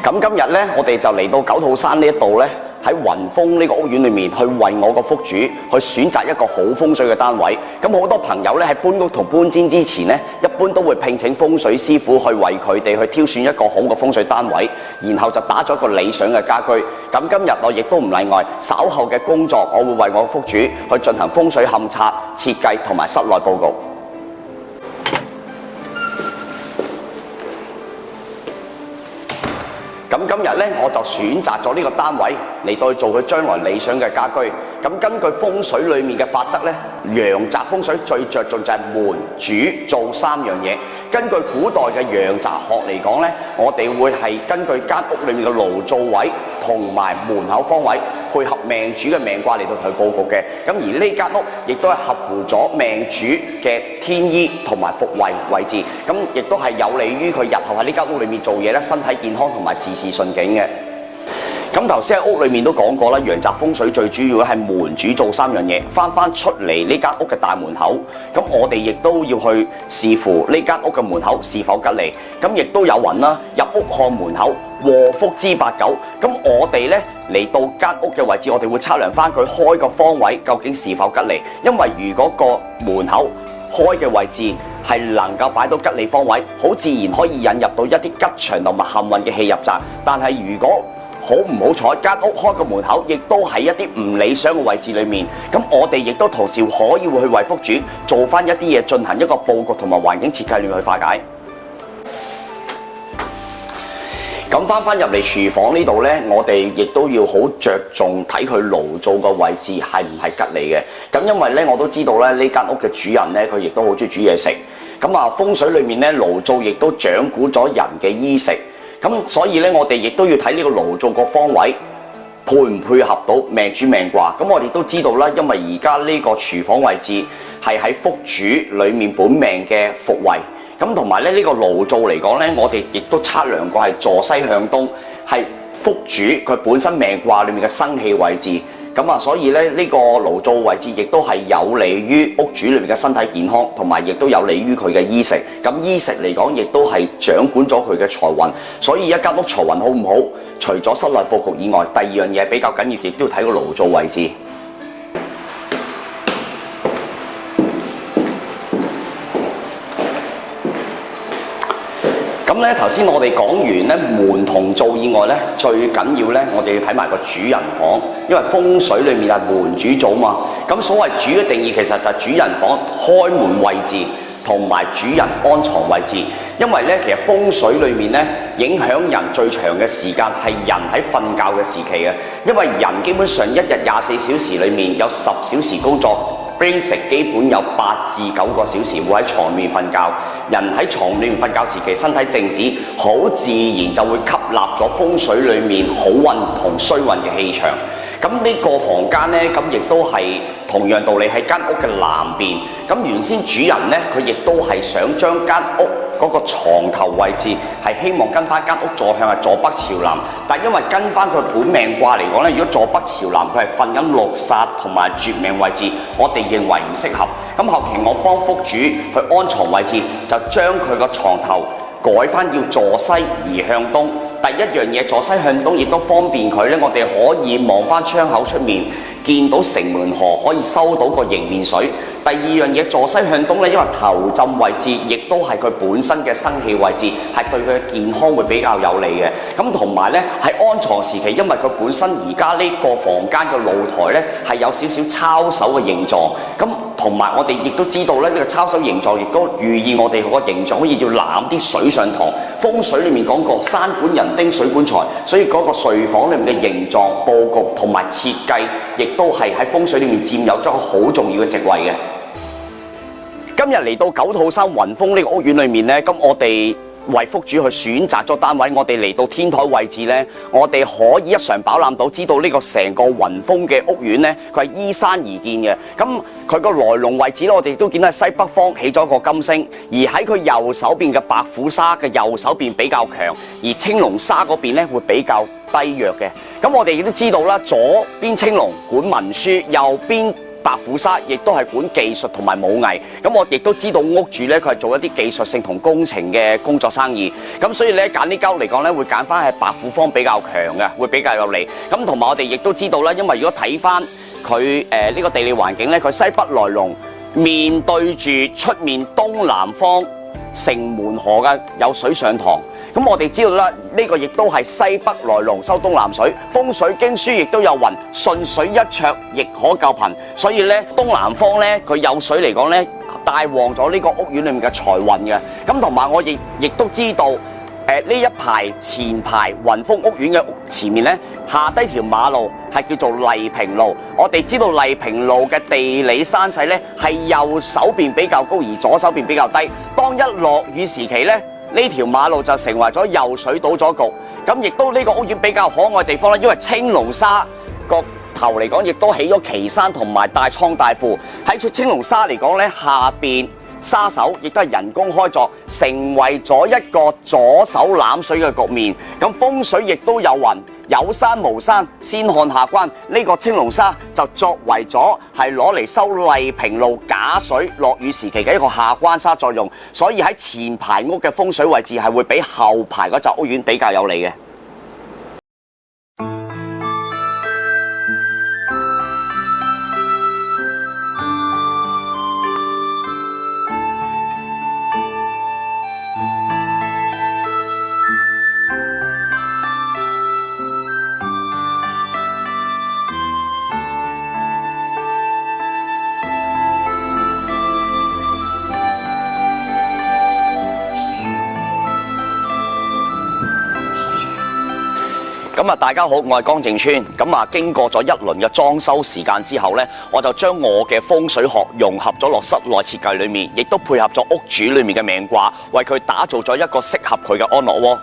咁今日咧，我哋就嚟到九肚山呢一度咧，喺雲峰呢個屋苑裏面，去為我個福主去選擇一個好風水嘅單位。咁好多朋友咧喺搬屋同搬遷之前咧，一般都會聘請風水師傅去為佢哋去挑選一個好嘅風水單位，然後就打咗一個理想嘅家居。咁今日我亦都唔例外，稍後嘅工作我會為我福主去進行風水勘測、設計同埋室內佈局。咁今日咧，我就選擇咗呢個單位嚟到去做佢將來理想嘅家居。咁根據風水裡面嘅法則咧，陽宅風水最着重就係門、主、灶三樣嘢。根據古代嘅陽宅學嚟講咧，我哋會係根據間屋裡面嘅爐灶位同埋門口方位，配合命主嘅命卦嚟到去佈局嘅。咁而呢間屋亦都係合乎咗命主嘅天醫同埋福位位置，咁亦都係有利於佢日後喺呢間屋裡面做嘢咧，身體健康同埋事事順境嘅。咁頭先喺屋裏面都講過啦，陽宅風水最主要係門、主、灶三樣嘢。翻出嚟呢間屋嘅大門口，咁我哋亦都要去視乎呢間屋嘅門口是否吉利。咁亦都有云啦，入屋看門口，禍福之八九。咁我哋呢嚟到間屋嘅位置，我哋會測量翻佢開個方位究竟是否吉利。因為如果個門口開嘅位置係能夠擺到吉利方位，好自然可以引入到一啲吉祥同埋幸運嘅氣入宅。但係如果好唔好彩，間屋開個門口，亦都喺一啲唔理想嘅位置裏面。咁我哋亦都同時可以會去為福主做翻一啲嘢，進行一個佈局同埋環境設計裏面去化解。咁翻入嚟廚房呢度呢，我哋亦都要好着重睇佢爐灶嘅位置係唔係吉利嘅。咁因為呢，我都知道咧，呢間屋嘅主人呢，佢亦都好中意煮嘢食。咁啊，風水裏面呢，爐灶亦都掌管咗人嘅衣食。咁所以咧，我哋亦都要睇呢個爐灶個方位配唔配合到命主命卦。咁我哋都知道啦，因為而家呢個廚房位置係喺福主裡面本命嘅福位。咁同埋咧，呢個爐灶嚟講咧，我哋亦都測量過係坐西向東，係福主佢本身命卦裡面嘅生氣位置。咁啊，所以咧，呢個爐灶位置亦都係有利於屋主裏面嘅身體健康，同埋亦都有利於佢嘅衣食。咁衣食嚟講，亦都係掌管咗佢嘅財運。所以一間屋財運好唔好，除咗室內佈局以外，第二樣嘢比較緊要，亦都要睇個爐灶位置。咁咧，頭先我哋講完咧門同灶以外咧，最緊要咧，我哋要睇埋個主人房，因為風水裏面係門主灶嘛。咁所謂主嘅定義其實就係主人房開門位置同埋主人安床位置。因為咧，其實風水裏面咧，影響人最長嘅時間係人喺瞓覺嘅時期嘅。因為人基本上一日24小時裏面有10小時工作。basic 基本有8至9個小時會喺床面瞓覺，人喺床裏面瞓覺時期，身體靜止，好自然就會吸納咗風水裏面好運同衰運嘅氣場。咁呢個房間呢，咁亦都係同樣道理喺間屋嘅南邊。咁原先主人呢，佢亦都係想將間屋嗰個床頭位置係希望跟翻間屋坐向係坐北朝南，但因為跟翻佢本命卦嚟講呢，如果坐北朝南，佢係瞓緊六煞同埋絕命位置，我哋認為唔適合。咁後期我幫福主去安床位置，就將佢個床頭改翻要坐西而向東。第一樣嘢坐西向東，亦都方便佢呢，我哋可以望翻窗口出面，見到城門河，可以收到個迎面水。第二樣嘢坐西向東呢，因為頭枕位置亦都係佢本身嘅生氣位置，係對佢嘅健康會比較有利嘅。咁同埋呢，喺安床時期，因為佢本身而家呢個房間嘅露台呢，係有少少抄手嘅形狀。咁同埋我哋亦都知道咧，呢個抄手形狀亦都寓意我哋個形狀可以要攬啲水上堂。風水裏面講過山管人丁水管財，所以嗰個睡房裏面嘅形狀、佈局同埋設計，亦都係喺風水裏面佔有咗好重要嘅席位嘅。今日嚟到九肚山雲峰呢個屋苑裏面呢，咁我哋為福主去選擇咗單位，我哋嚟到天台位置呢，我哋可以一嘗飽覽到，知道呢個成個雲峰嘅屋苑呢，佢係依山而建嘅。咁佢個來龍位置呢，我哋都見到喺西北方起咗個金星，而喺佢右手邊嘅白虎沙嘅右手邊比較強，而青龍沙嗰邊呢會比較低弱嘅。咁我哋亦都知道啦，左邊青龍管文書，右邊白虎沙亦都係管技術同埋武藝。咁我亦都知道屋主咧，佢係做一啲技術性同工程嘅工作生意。咁所以咧揀呢間屋嚟講咧，會揀翻係白虎方比較強嘅，會比較有利。咁同埋我哋亦都知道啦，因為如果睇翻佢呢個地理環境咧，佢西北來龍，面對住出面東南方城門河嘅有水上塘。咁我哋知道啦，呢個亦都係西北來龍收東南水，風水經書亦都有云順水一尺亦可救貧，所以咧東南方咧佢有水嚟講咧，帶旺咗呢個屋苑裏面嘅財運嘅。咁同埋我亦都知道，呢一排前排雲峰屋苑嘅前面咧，下低條馬路係叫做麗平路。我哋知道麗平路嘅地理山勢咧係右手邊比較高，而左手邊比較低。當一落雨時期咧，呢條馬路就成為咗游水倒咗局。咁亦都呢個屋苑比較可愛嘅地方咧，因為青龍沙個頭嚟講，亦都起咗旗山同埋大倉大庫。喺出青龍沙嚟講咧，下邊沙手亦都係人工開鑿，成為咗一個左手攬水嘅局面。咁風水亦都有云，有山無山先看下關。呢個青龍沙就作為咗係攞嚟收麗平路假水落雨時期嘅一個下關沙作用，所以喺前排屋嘅風水位置係會比後排嗰紮屋苑比較有利嘅。咁啊，大家好，我係江靜川。咁啊，經過咗一輪嘅裝修時間之後呢，我就將我嘅風水學融合咗落室內設計裏面，亦都配合咗屋主裏面嘅命卦，為佢打造咗一個適合佢嘅安樂窩。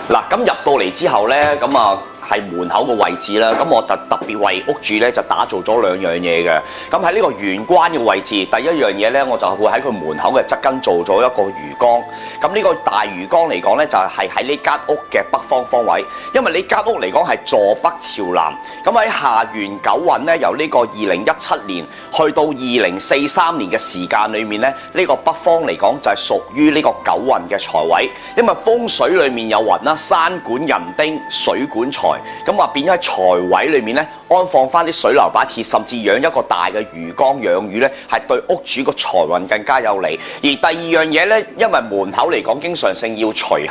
嗱，咁入到嚟之後呢，咁啊係門口嘅位置啦。咁我特別為屋主咧就打造咗兩樣嘢嘅。咁喺呢個玄關嘅位置，第一樣嘢咧，我就會喺佢門口嘅側跟做咗一個魚缸。咁呢個大魚缸嚟講咧，就係喺呢間屋嘅北方方位。因為呢間屋嚟講係坐北朝南。咁喺下元九運咧，由呢個2017年去到2043年嘅時間裏面咧，呢個北方嚟講就係屬於呢個九運嘅財位。因為風水裏面有雲啦，山管人丁，水管財。咁話變咗喺財位裏面咧，安放翻啲水流把設，甚至養一個大嘅魚缸養魚咧，係對屋主個財運更加有利。而第二樣嘢咧，因為門口嚟講經常性要除鞋，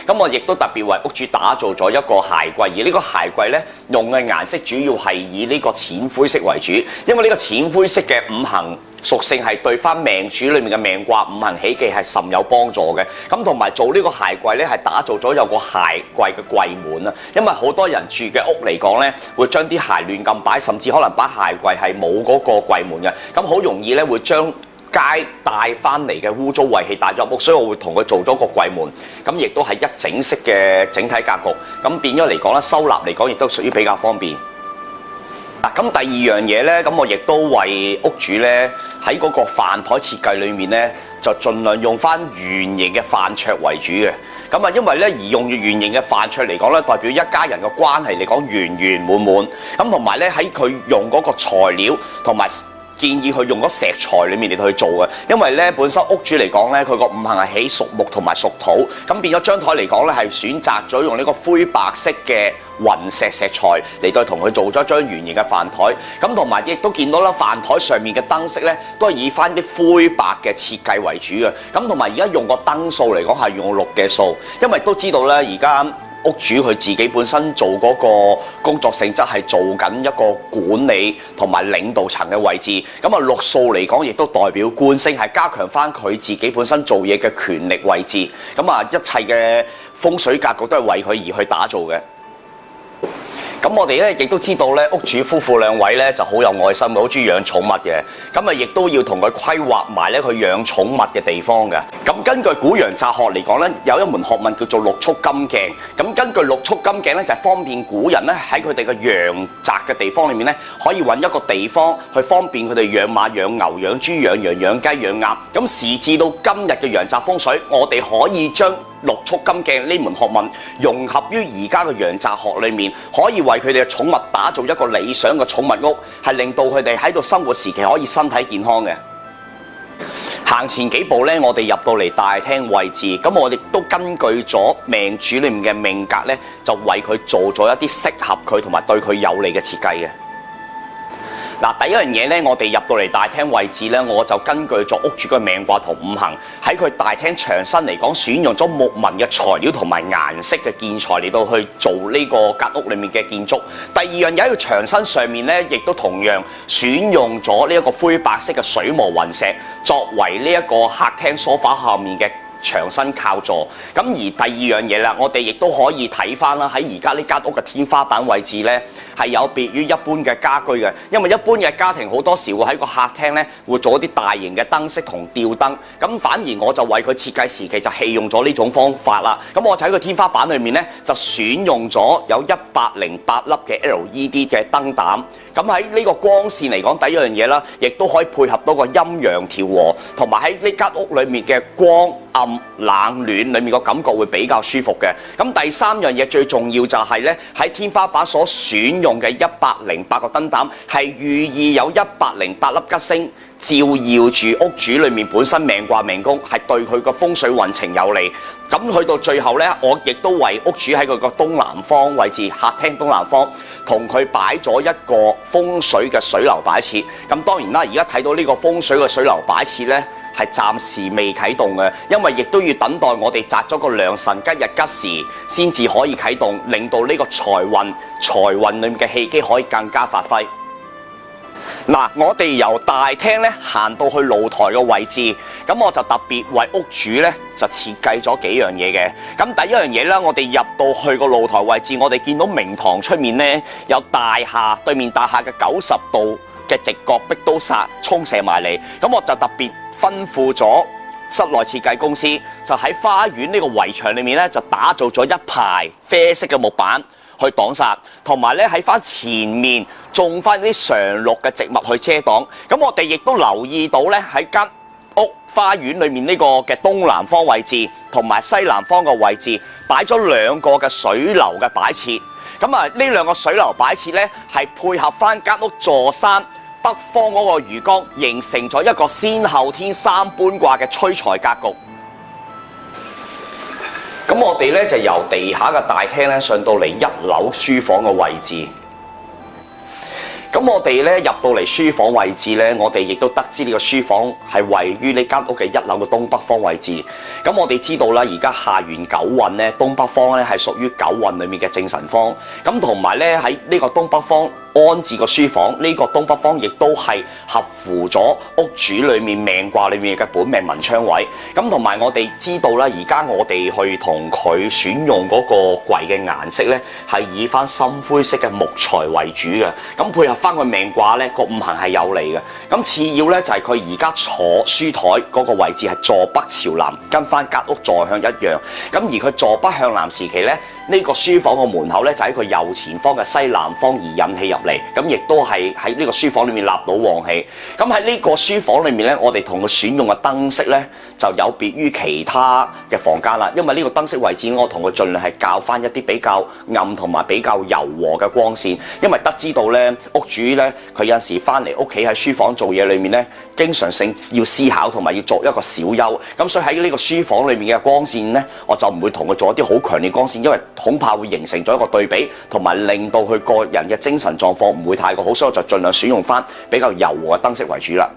咁我亦都特別為屋主打造咗一個鞋櫃。而呢個鞋櫃咧，用嘅顏色主要係以呢個淺灰色為主，因為呢個淺灰色嘅五行屬性係對翻命主裏面嘅命卦五行喜忌係甚有幫助嘅。咁同埋做呢個鞋櫃咧，係打造咗有個鞋櫃嘅櫃門啊。因為好多人住嘅屋嚟講咧，會將啲鞋亂咁擺，甚至可能擺鞋櫃係冇嗰個櫃門嘅。咁好容易咧會將街帶翻嚟嘅污糟穢氣帶咗入屋，所以我會同佢做咗個櫃門。咁亦都係一整式嘅整體格局。咁變咗嚟講咧，收納嚟講亦都屬於比較方便。咁第二樣嘢咧，咁我亦都為屋主咧喺嗰個飯台設計裏面咧，就盡量用翻圓形嘅飯桌為主嘅。咁啊，因為咧而用圓形嘅飯桌嚟講咧，代表一家人嘅關係嚟講圓圓滿滿。咁同埋咧喺佢用嗰個材料同埋建議佢用咗石材裏面嚟去做嘅，因為咧本身屋主嚟講咧，佢個五行係起屬木同埋屬土，咁變咗張台嚟講咧係選擇咗用呢個灰白色嘅雲石石材嚟到同佢做咗一張圓形嘅飯台，咁同埋亦都見到啦，飯台上面嘅燈飾咧都係以翻啲灰白嘅設計為主嘅，咁同埋而家用個燈數嚟講係用綠嘅數，因為都知道咧而家屋主佢自己本身做嗰個工作性質係做緊一個管理同埋領導層嘅位置，咁啊綠數嚟講亦都代表官星，係加強翻佢自己本身做嘢嘅權力位置，咁啊一切嘅風水格局都係為佢而去打造嘅。咁我哋咧亦都知道咧，屋主夫婦兩位咧就好有愛心，好中意養寵物嘅。咁啊，亦都要同佢規劃埋咧佢養寵物嘅地方嘅。咁根據古洋雜學嚟講咧，有一門學問叫做六畜金鏡。咁根據六畜金鏡咧，就係方便古人咧喺佢哋嘅養殖嘅地方裏面咧，可以揾一個地方去方便佢哋養馬、養牛、養豬、養羊、養雞、養鴨。咁時至到今日嘅洋雜風水，我哋可以將六畜金鏡呢門學問融合於而家嘅陽宅學裏面，可以為佢哋嘅寵物打造一個理想嘅寵物屋，係令到佢哋喺度生活時期可以身體健康嘅。行前幾步呢，我哋入到嚟大廳位置，咁我哋都根據咗命主裏面嘅命格呢，就為佢做咗一啲適合佢同埋對佢有利嘅設計嘅。嗱，第一樣嘢呢，我哋入到嚟大廳位置呢，我就根據咗屋主嘅命卦同五行，喺佢大廳牆身嚟講，選用咗木紋嘅材料同埋顏色嘅建材嚟到去做呢個間屋裏面嘅建築。第二樣嘢喺個牆身上面呢，亦都同樣選用咗呢一個灰白色嘅水磨雲石，作為呢一個客廳梳化下面嘅牆身靠座。咁而第二樣嘢啦，我哋亦都可以睇翻啦，喺而家呢間屋嘅天花板位置呢，係有別於一般嘅家居嘅，因為一般嘅家庭好多時會喺個客廳呢會做一啲大型嘅燈飾同吊燈，咁反而我就為佢設計時期就棄用咗呢種方法啦。咁我就喺個天花板裏面呢，就選用咗有108粒嘅 LED 嘅燈膽。咁喺呢個光線嚟講，第一樣嘢啦，亦都可以配合到個陰陽調和，同埋喺呢間屋裏面嘅光暗冷暖裏面個感覺會比較舒服嘅。咁第三樣嘢最重要就係呢，喺天花板所選用嘅108個燈膽，係寓意有108粒吉星，照耀住屋主裏面本身命卦命宮，係對佢個風水運程有利。咁去到最後呢，我亦都為屋主喺佢個東南方位置，客廳東南方，同佢擺咗一個風水嘅水流擺設。咁當然啦，而家睇到呢個風水嘅水流擺設呢，係暫時未啟動嘅，因為亦都要等待我哋擇咗個良辰吉日吉時，先至可以啟動，令到呢個財運裏面嘅氣機可以更加發揮。嗱，我哋由大廳咧行到去露台嘅位置，咁我就特別為屋主咧就設計咗幾樣嘢嘅。咁第一樣嘢啦，我哋入到去個露台位置，我哋見到明堂出面咧有大廈對面大廈嘅90度嘅直角壁刀煞衝射埋嚟，咁我就特別吩咐咗室內設計公司，就喺花園呢個圍牆裏面咧就打造咗一排啡色嘅木板去擋煞，同埋咧喺翻前面種翻啲常綠嘅植物去遮擋。咁我哋亦都留意到咧喺間屋花園裏面呢個嘅東南方位置同埋西南方嘅位置擺咗2個嘅水流嘅擺設。咁啊呢2個水流擺設咧係配合翻間屋坐山北方嗰個魚缸，形成咗一個先後天3般卦嘅催財格局。咁我哋咧就由地下嘅大廳咧上到嚟1樓書房嘅位置。咁我哋咧入到嚟書房位置咧，我哋亦都得知呢個書房係位於呢間屋嘅1樓嘅東北方位置。咁我哋知道啦，而家下元九運咧，東北方咧係屬於九運裡面嘅正神方。咁同埋咧喺呢個東北方安置個書房，呢個東北方亦都係合乎咗屋主裏面命卦裏面嘅本命文昌位。咁同埋我哋知道啦，而家我哋去同佢選用嗰個櫃嘅顏色咧，係以翻深灰色嘅木材為主嘅。咁配合翻個命卦咧，個五行係有利嘅。咁次要咧就係佢而家坐書台嗰個位置係坐北朝南，跟翻間屋坐向一樣。咁而佢坐北向南時期咧，呢個書房個門口咧就喺佢右前方嘅西南方而引氣入嚟，咁亦都係喺呢個書房裏面納到旺氣。咁喺呢個書房裏面咧，我哋同佢選用嘅燈飾咧就有別於其他嘅房間啦。因為呢個燈飾位置，我同佢盡量係校翻一啲比較暗同埋比較柔和嘅光線。因為得知道咧，屋主咧佢有陣時翻嚟屋企喺書房做嘢裏面咧，經常性要思考同埋要作一個小休。咁所以喺呢個書房裏面嘅光線咧，我就唔會同佢做一啲好強烈光線，因為恐怕會形成咗一個對比，同埋令到佢個人嘅精神狀況唔會太過好，所以我就盡量選用翻比較柔和嘅燈飾為主啦。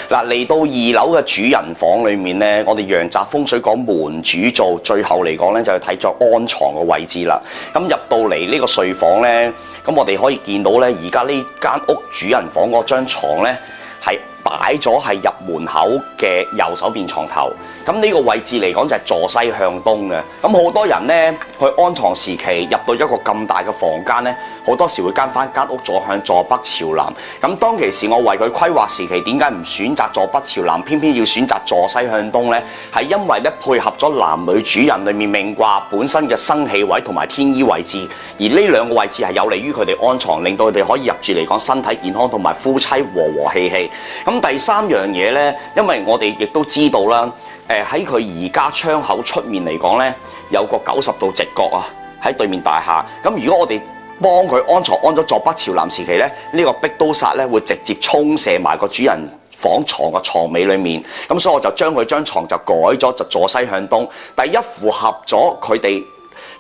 嗱，嚟到2樓嘅主人房裏面呢，我哋陽宅風水講門主灶，最後嚟講呢，就係睇咗安床嘅位置啦。咁入到嚟呢個睡房呢，咁我哋可以見到呢，而家呢間屋主人房嗰張床呢，係擺咗係入門口嘅右手邊床頭。咁呢個位置嚟講就係坐西向東嘅。咁好多人呢，去安床時期入到一個咁大嘅房間呢，好多時會跟翻間屋坐向坐北朝南。咁當其時我為佢規劃時期，點解唔選擇坐北朝南，偏偏要選擇坐西向東呢？係因為咧配合咗男女主人裏面命卦本身嘅生氣位同埋天醫位置，而呢2個位置係有利於佢哋安床，令到佢哋可以入住嚟講身體健康同埋夫妻和和氣氣。咁第3樣嘢呢，因為我哋亦都知道啦。喺佢而家窗口出面嚟講咧，有個90度直角啊，喺對面大廈。咁如果我哋幫佢安床安咗坐北朝南時期咧，呢個壁刀煞咧會直接沖射埋個主人房床個床尾裏面。咁所以我就將佢張床就改咗，就坐西向東。第一符合咗佢哋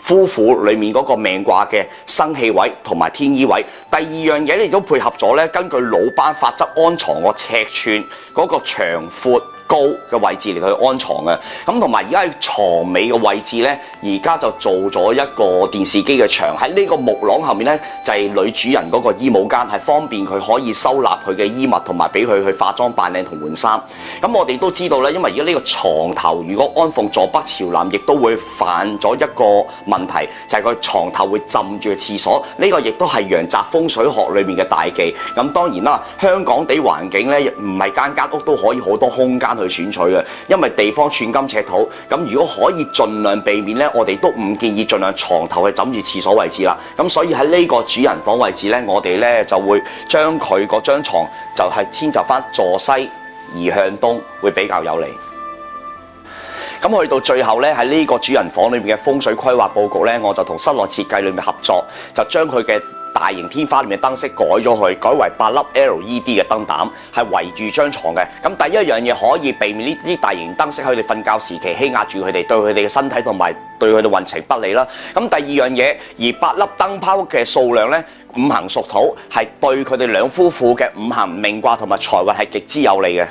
夫婦裏面嗰個命卦嘅生氣位同埋天醫位。第二樣嘢亦都配合咗咧，根據魯班法則安床個尺寸嗰個長闊高嘅位置嚟去安床嘅。咁同埋而家喺床尾嘅位置咧，而家就做咗一個電視機嘅牆。喺呢個木廊後面咧，就係女主人嗰個衣帽間，係方便佢可以收納佢嘅衣物同埋俾佢去化妝扮靚同換衫。咁我哋都知道咧，因為而家呢個床頭如果安奉坐北朝南，亦都會犯咗一個問題，就係佢床頭會浸住個廁所。呢個亦都係陽宅風水學裏面嘅大忌。咁當然啦，香港地環境咧，唔係間間屋都可以好多空間去選取嘅，因為地方寸金尺土。咁如果可以盡量避免咧，我哋都唔建議盡量床頭去枕住廁所位置啦。咁所以喺呢個主人房位置咧，我哋咧就會將佢嗰張牀就係遷就翻坐西移向東，會比較有利。咁去到最後咧，喺呢個主人房裏面嘅風水規劃佈局咧，我就同室內設計裏面合作，就將佢嘅大型天花裏面燈飾改咗佢，改為8粒 LED 嘅燈膽，係圍住張床嘅。咁第一樣嘢可以避免呢啲大型燈飾喺佢哋瞓覺時期欺壓住佢哋，對佢哋嘅身體同埋對佢哋運程不利啦。咁第二樣嘢，而8粒燈泡嘅數量咧，五行屬土，係對佢哋兩夫婦嘅五行命卦同埋財運係極之有利嘅。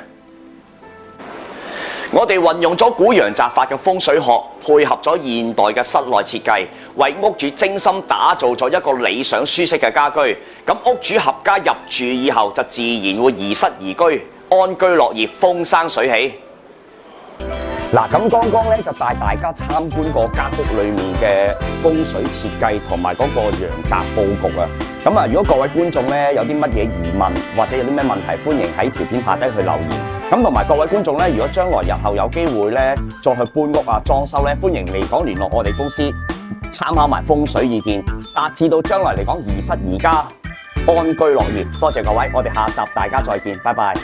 我哋運用咗古陽宅法嘅風水學，配合咗現代嘅室內設計，為屋主精心打造咗一個理想舒適嘅家居。咁屋主合家入住以後，就自然會宜室宜居，安居樂業，風生水起。嗱，咁剛剛咧就帶大家參觀過間屋裏面嘅風水設計同埋嗰個陽宅佈局啊。咁啊，如果各位觀眾咧有啲乜嘢疑問或者有啲咩問題，歡迎喺條片下低去留言。咁同埋各位觀眾咧，如果將來日後有機會咧再去搬屋啊、裝修咧，歡迎嚟講聯絡我哋公司，參考埋風水意見，達至到將來嚟講宜室宜家、安居樂業。多謝各位，我哋下集大家再見，拜拜。